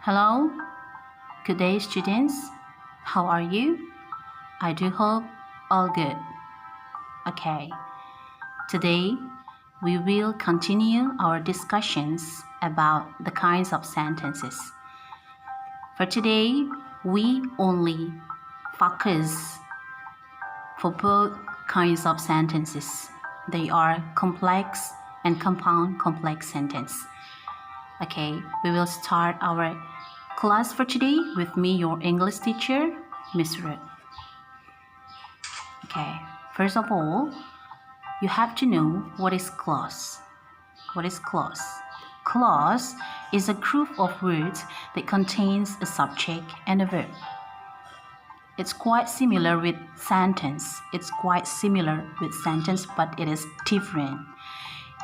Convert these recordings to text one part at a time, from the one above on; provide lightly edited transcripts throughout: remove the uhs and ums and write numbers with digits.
Hello, good day students. How are you? I do hope all good. Okay, today we will continue our discussions about the kinds of sentences. For today, we only focus for both kinds of sentences. They are complex and compound complex sentence. Okay, we will start our class for today with me, your English teacher, Miss Rut. Okay, first of all, you have to know what is clause. What is clause? Clause is a group of words that contains a subject and a verb. It's quite similar with sentence. But it is different.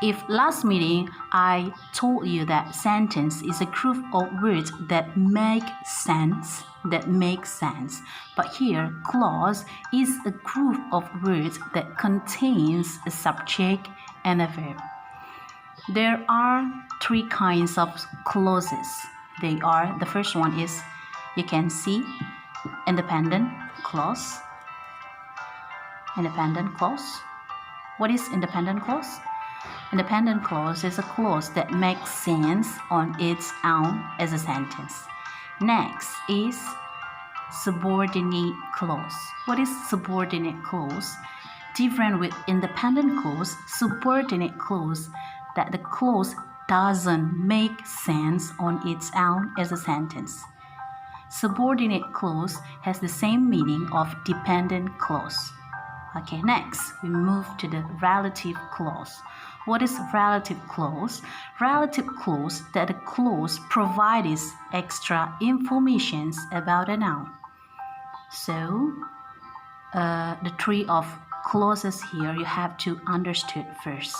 If last meeting I told you that sentence is a group of words that make sense, but here clause is a group of words that contains a subject and a verb. There are three kinds of clauses. The first one is, you can see, independent clause. Independent clause. What is independent clause? Independent clause is a clause that makes sense on its own as a sentence. Next is subordinate clause. What is subordinate clause? Different with independent clause, subordinate clause, that the clause doesn't make sense on its own as a sentence. Subordinate clause has the same meaning of dependent clause. Okay, next we move to the relative clause. What is relative clause? Relative clause that the clause provides extra information about a noun. So, the three of clauses here you have to understand first.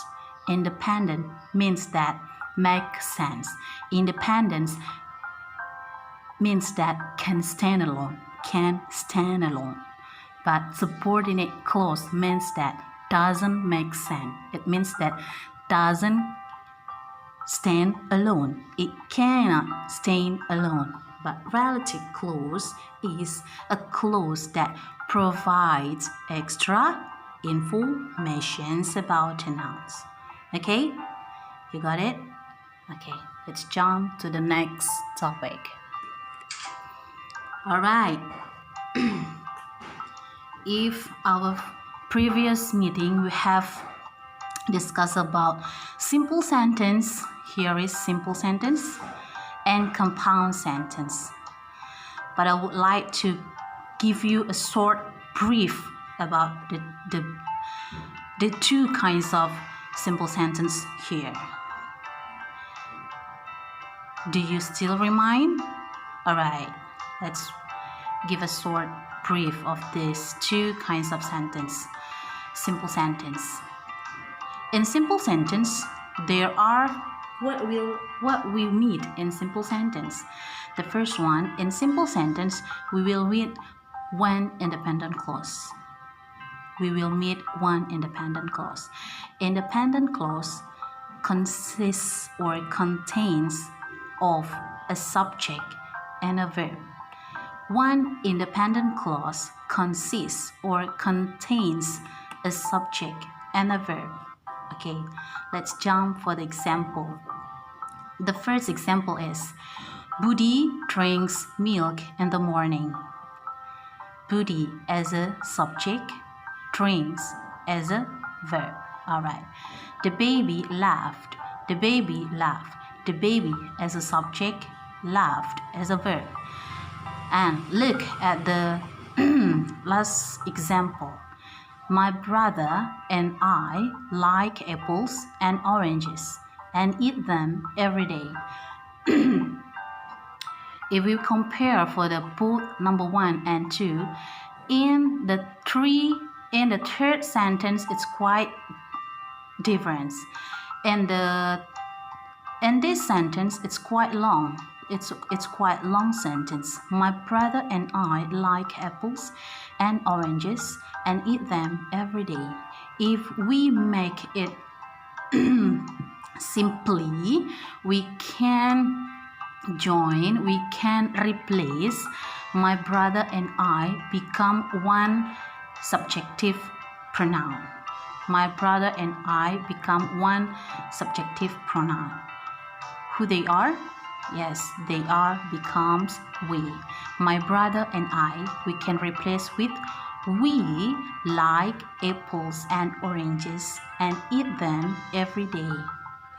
Independent means that make sense. Independence means that can stand alone. But subordinate clause means that doesn't make sense. It means that doesn't stand alone. It cannot stand alone. But relative clause is a clause that provides extra information about nouns. Okay? You got it? Okay, let's jump to the next topic. Alright. If our previous meeting we have discussed about simple sentence, here is simple sentence and compound sentence. But I would like to give you a short brief about the two kinds of simple sentence here. Do you still remind? Alright, let's give a short brief of these two kinds of sentence. Simple sentence. In simple sentence, there are what we meet in simple sentence. The first one, in simple sentence, we will meet one independent clause. Independent clause consists or contains of a subject and a verb. One independent clause consists or contains a subject and a verb. Okay, let's jump for the example. The first example is, Budi drinks milk in the morning. Budi as a subject, drinks as a verb. Alright. The baby laughed. The baby as a subject, laughed as a verb. And look at the last example. My brother and I like apples and oranges and eat them every day. If we compare for the both number 1 and 2, in the third sentence it's quite different. In this sentence it's quite long. It's quite long sentence. My brother and I like apples and oranges and eat them every day. If we make it simply, we can join, we can replace my brother and I become one subjective pronoun. My brother and I become one subjective pronoun. Who they are? Yes, they are becomes we. My brother and I, we can replace with we like apples and oranges and eat them every day.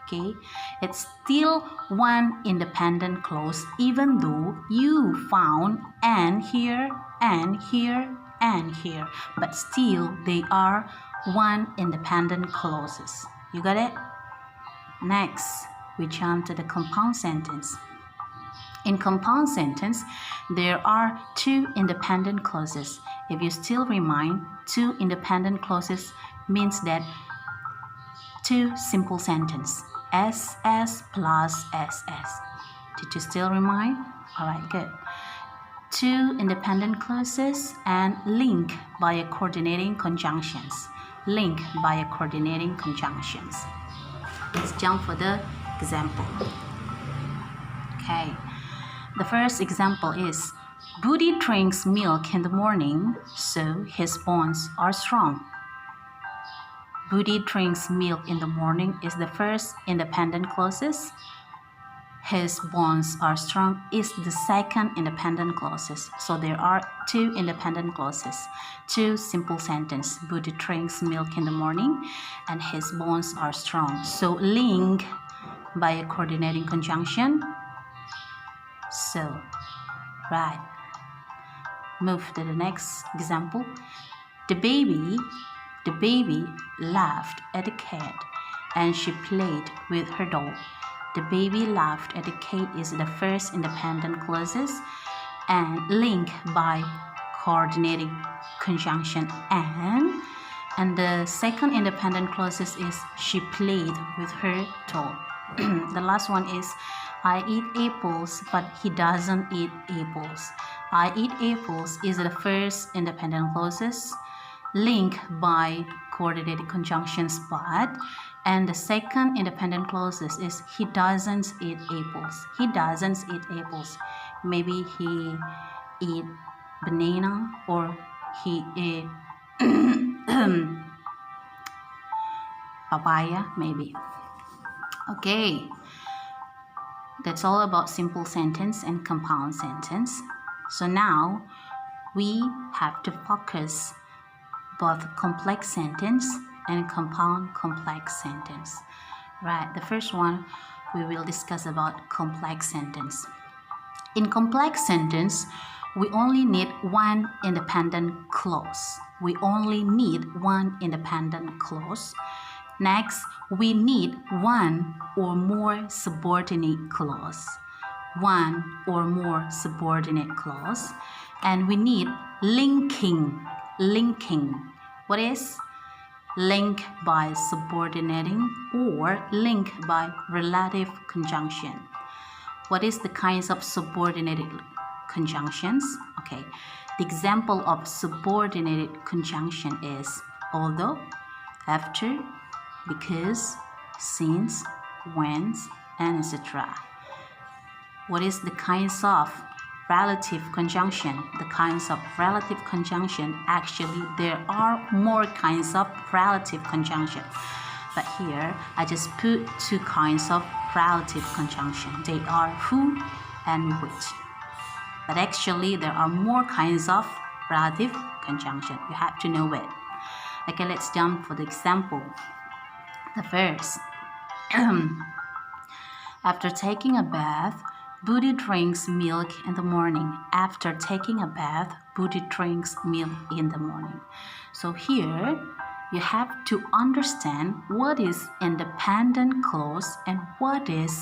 Okay, it's still one independent clause even though you found and here and here and here, but still they are one independent clauses. You got it? Next, we jump to the compound sentence. In compound sentence, there are two independent clauses. If you still remind, two independent clauses means that two simple sentence. SS plus SS. Did you still remind? Alright, good. Two independent clauses and link by a coordinating conjunctions. Link by a coordinating conjunctions. Let's jump for the example. Okay. The first example is Budi drinks milk in the morning, so his bones are strong. Budi drinks milk in the morning is the first independent clauses. His bones are strong is the second independent clauses. So there are two independent clauses, two simple sentences. Budi drinks milk in the morning and his bones are strong. So link by a coordinating conjunction. So, right. Move to the next example. The baby laughed at the cat and she played with her doll. The baby laughed at the cat is the first independent clauses and link by coordinating conjunction and the second independent clauses is she played with her doll. The last one is I eat apples, but he doesn't eat apples. I eat apples is the first independent clauses, linked by coordinated conjunctions but, and the second independent clauses is he doesn't eat apples. He doesn't eat apples. Maybe he eat banana or he eat papaya, maybe. Okay. That's all about simple sentence and compound sentence. So now we have to focus both complex sentence and compound complex sentence. Right, the first one we will discuss about complex sentence. In complex sentence, we only need one independent clause. We only need one independent clause. Next, we need one or more subordinate clause. One or more subordinate clause. And we need linking. Linking. What is? Link by subordinating or link by relative conjunction. What is the kinds of subordinated conjunctions? Okay. The example of subordinated conjunction is although, after, because, since, when, and etc. What is the kinds of relative conjunction? The kinds of relative conjunction, actually there are more kinds of relative conjunction. But here I just put two kinds of relative conjunction. They are who and which. But actually there are more kinds of relative conjunction. You have to know it. Okay, let's jump for the example. The first, after taking a bath, Budi drinks milk in the morning. After taking a bath, Budi drinks milk in the morning. So here, you have to understand what is independent clause and what is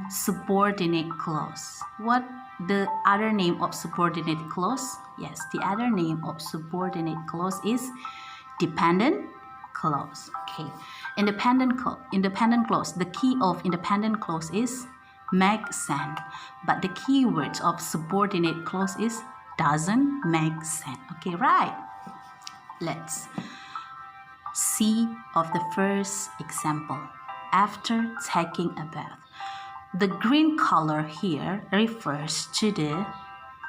subordinate clause. What the other name of subordinate clause? Yes, the other name of subordinate clause is dependent clause. Okay, independent clause. The key of independent clause is make sense, but the key word of subordinate clause is doesn't make sense. Okay, right? Let's see of the first example. After taking a bath, The green color here refers to the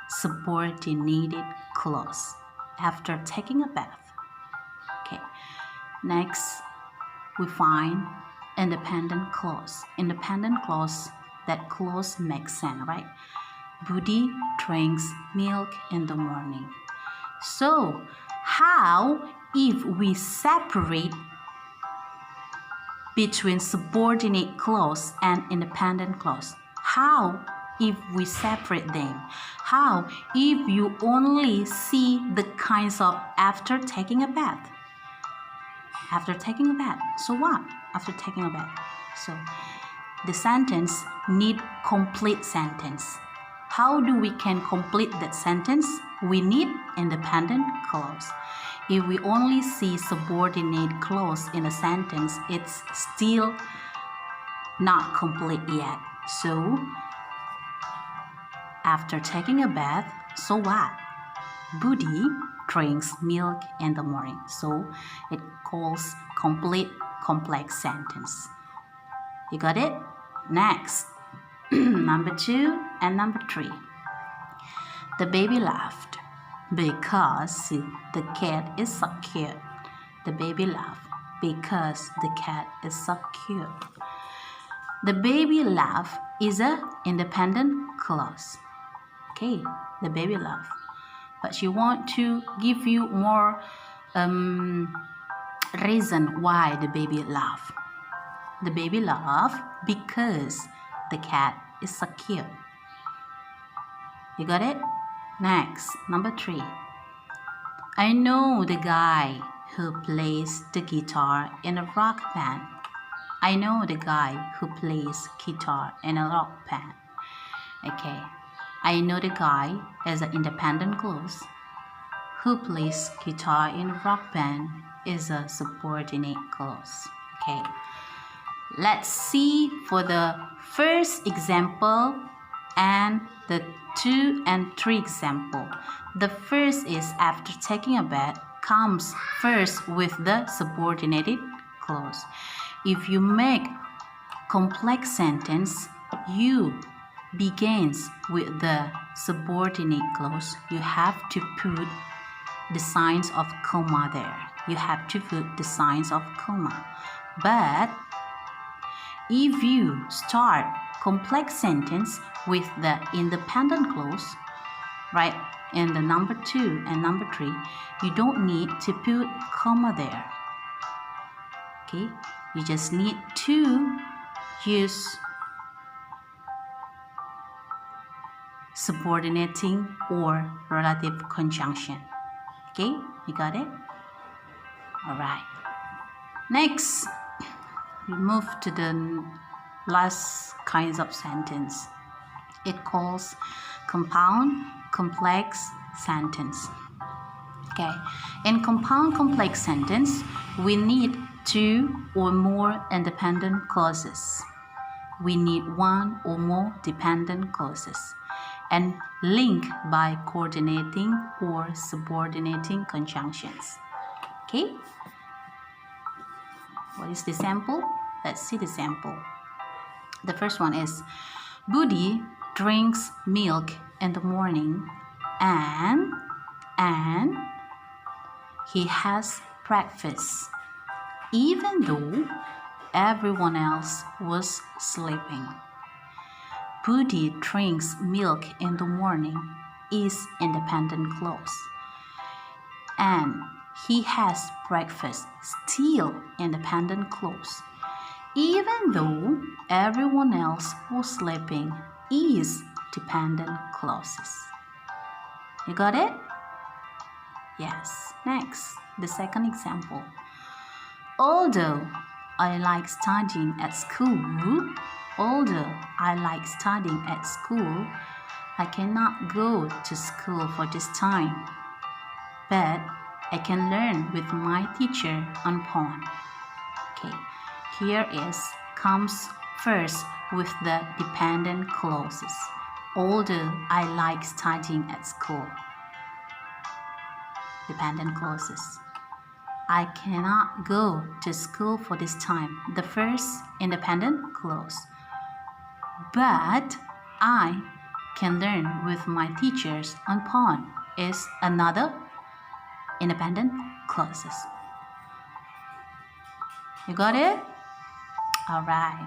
subordinated clause after taking a bath. Okay. Next, we find independent clause. Independent clause, that clause makes sense, right? Buddy drinks milk in the morning. So, how if we separate between subordinate clause and independent clause? How if we separate them? How if you only see the kinds of after taking a bath? After taking a bath. So what? After taking a bath. So the sentence need complete sentence. How do we can complete that sentence? We need independent clause. If we only see subordinate clause in a sentence, it's still not complete yet. So after taking a bath, so what? Buddy drinks milk in the morning. So it calls complete complex sentence. You got it? Next, number 2 and number 3. The baby laughed because the cat is so cute. The baby laughed because the cat is so cute. The baby laugh is an independent clause. Okay, the baby laugh. But she want to give you more reason why the baby laugh. The baby laugh because the cat is so cute. You got it? Next, number 3. I know the guy who plays the guitar in a rock band. I know the guy who plays guitar in a rock band. Okay. I know the guy as an independent clause. Who plays guitar in a rock band is a subordinate clause. Okay. Let's see for the first example and the 2 and 3 example. The first is after taking a bath comes first with the subordinated clause. If you make complex sentence, you begins with the subordinate clause. You have to put the signs of comma there. You have to put the signs of comma. But if you start complex sentence with the independent clause, right, in the number 2 and number 3, you don't need to put comma there. Okay, you just need to use subordinating or relative conjunction. Okay, you got it? Alright. Next, we move to the last kinds of sentence. It calls compound complex sentence. Okay, in compound complex sentence, we need 2 or more independent clauses. We need 1 or more dependent clauses, and link by coordinating or subordinating conjunctions. Okay? What is the sample? Let's see the sample. The first one is Buddy drinks milk in the morning and he has breakfast even though everyone else was sleeping. Buddy drinks milk in the morning is independent clause. And he has breakfast still independent clause. Even though everyone else was sleeping is dependent clauses. You got it? Yes. Next, the second example. Although I like studying at school, I cannot go to school for this time. But I can learn with my teacher on phone. Okay, here comes first with the dependent clauses. Although I like studying at school. Dependent clauses. I cannot go to school for this time. The first independent clause. but I can learn with my teachers on pond is another independent clauses. You got it? All right.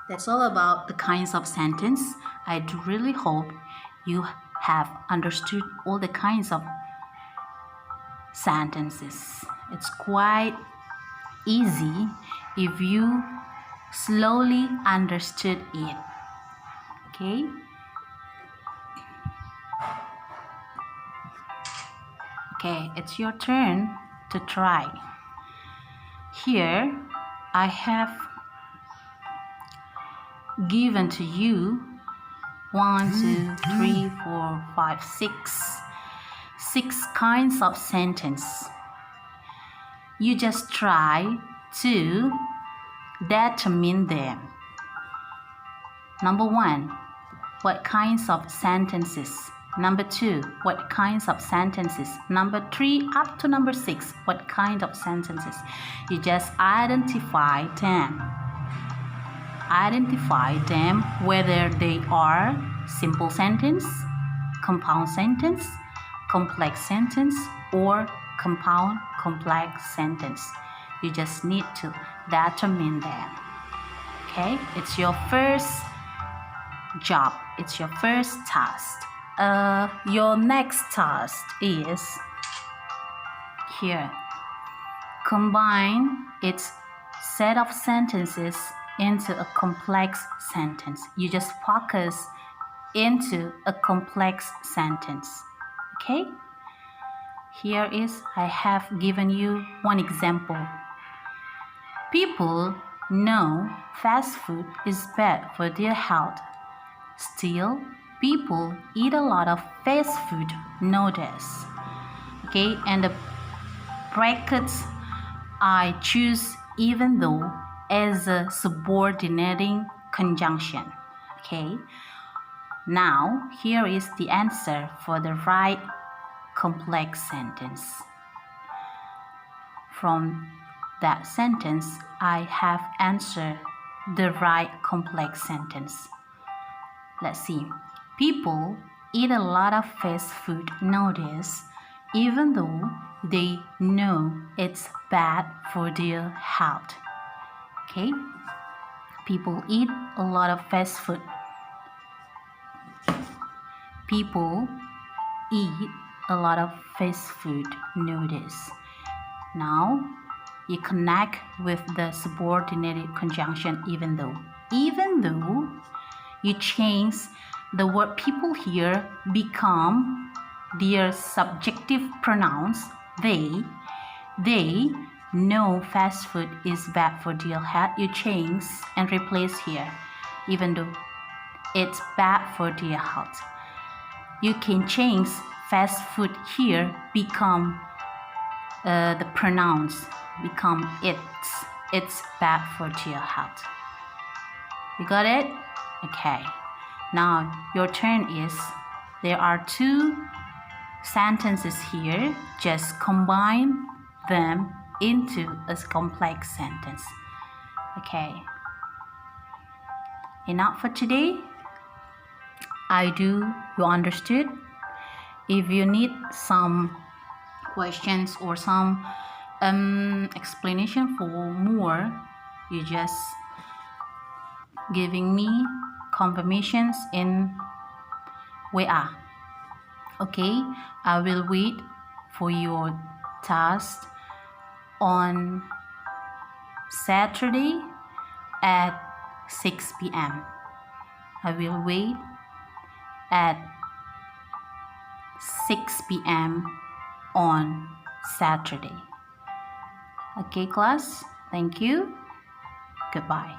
That's all about the kinds of sentence. I do really hope you have understood all the kinds of sentences. It's quite easy if you slowly understood it. Okay? Okay, it's your turn to try. Here, I have given to you 1, 2, 3, 4, 5, 6 kinds of sentence. You just try to determine them. Number 1, what kinds of sentences? Number 2, what kinds of sentences? Number 3 up to number 6, what kind of sentences? You just identify them. Identify them whether they are simple sentence, compound sentence, complex sentence, or compound complex sentence. You just need to determine them. Okay, it's your first job. It's your first task. Your next task is here. Combine its set of sentences into a complex sentence. You just focus into a complex sentence. Okay? Here is, I have given you one example. People know fast food is bad for their health. Still, people eat a lot of fast food nowadays. Okay, and the brackets I choose even though as a subordinating conjunction. Okay, now here is the answer for the right complex sentence. From that sentence, I have answered the right complex sentence. Let's see. People eat a lot of fast food nowadays, even though they know it's bad for their health. Okay? People eat a lot of fast food. People eat a lot of fast food nowadays. Now, you connect with the subordinated conjunction even though. Even though you change the word people here become their subjective pronouns. They know fast food is bad for their health. You change and replace here, even though it's bad for their health. You can change fast food here become the pronouns become it's bad for their health. You got it? Okay. Now your turn is, there are 2 sentences here. Just combine them into a complex sentence. Okay. Enough for today. I do you understood? If you need some questions or some explanation for more, you just giving me confirmations in WA. Okay, I will wait for your task on Saturday at 6 p.m. I will wait at 6 p.m. on Saturday. Okay, class, thank you. Goodbye.